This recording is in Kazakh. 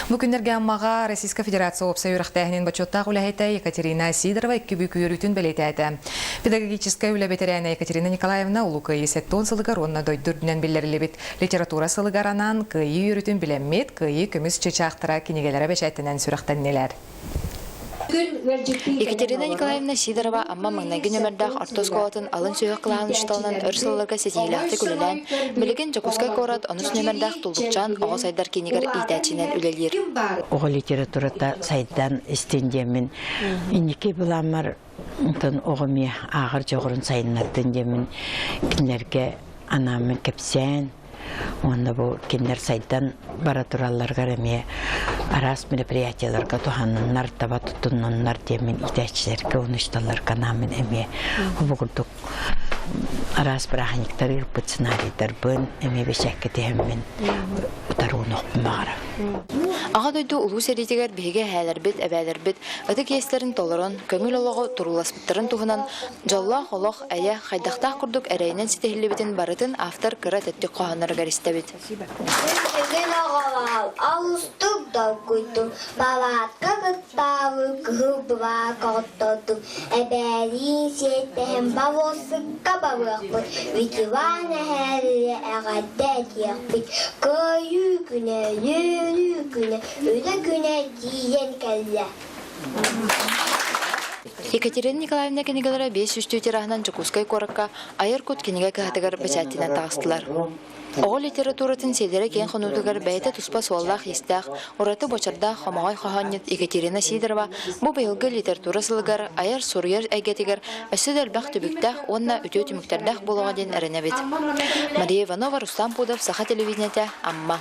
Бу күннерге аммага Российская Федерация опса юрактахнин бачотта улахайта Екатерина Сидорова икки күрүтүн белетәде. Педагогическая үләбетерәне Екатерина Николаевна улукы есеттон сылыгаронна дойдурдунан белерлебит. Литература сылыгаранан кыйы юрүтүн билеммет, кыйы көмүс чечактыра кинегелере бешәтенен сүрәктән неләр. Екатерина Николаевна Сидорова амма маңнайгы нөмірдақ артос қолатын алын сүйі қылаған үшталынан өрсілілерге сетейләқті күлілән, білеген Жакускай қорат онус нөмірдақ тұлдықчан оғы сайдар кенегер идәчінен үлелер. Оғы литературата сайдан істендемін. Инеке бұламар оғыме ағыр жоғырын сайыннаттын демін. Кінлерге анамын кепсен. Онда бұл кендер сайдан бара туралларға рәме арас мероприятияларға туханнар таба тұтыннар демін идәчілерге онышталарға намын әме бұғырдық арас біраханиктар үрпіт сценарийдар бұн әме бешәкке тәмін ұтаруын оқпымағара. Аға дойду ұлу серетегер беге әлербет, әбәлербет, ұты кестерін толырын, көңіл олығы туруласпыттырын туғынан, жалла қолық әйе қайдақтақ күрдік әрейінен сетехілі барытын автор кіра тәтті қоғанырға ристәбет. Өтеген ағалал, алыстық да көйдім, балатқа қыттавы күбіға қоттадым, әбәрін сеттен балосыққа бағықпын, үйтіван әрі әғадда тияқпын, көйі күні, үйі күні, өді күні дейін кәлі. Екатерина Николаевна кенегелері 5 үсті терағынан Жакускай қорыққа айыр көт кенеге кәтігір бәчәттінен тағыстылар. Оғы литературатын селдері кен қонудығыр бәйті тұспа суаллақ естіғ, ораты бочарда қамағай қағанет Екатерина Сидорова бұл бейілгі литература сылығыр айыр сұрыер әгетігір өсі дәлбәқ түбіктәқ, онна үте түміктердәқ болуға ден әрінәбет. Мария Иванова, Рустам Пудов, Саха телевидениеті, Амма.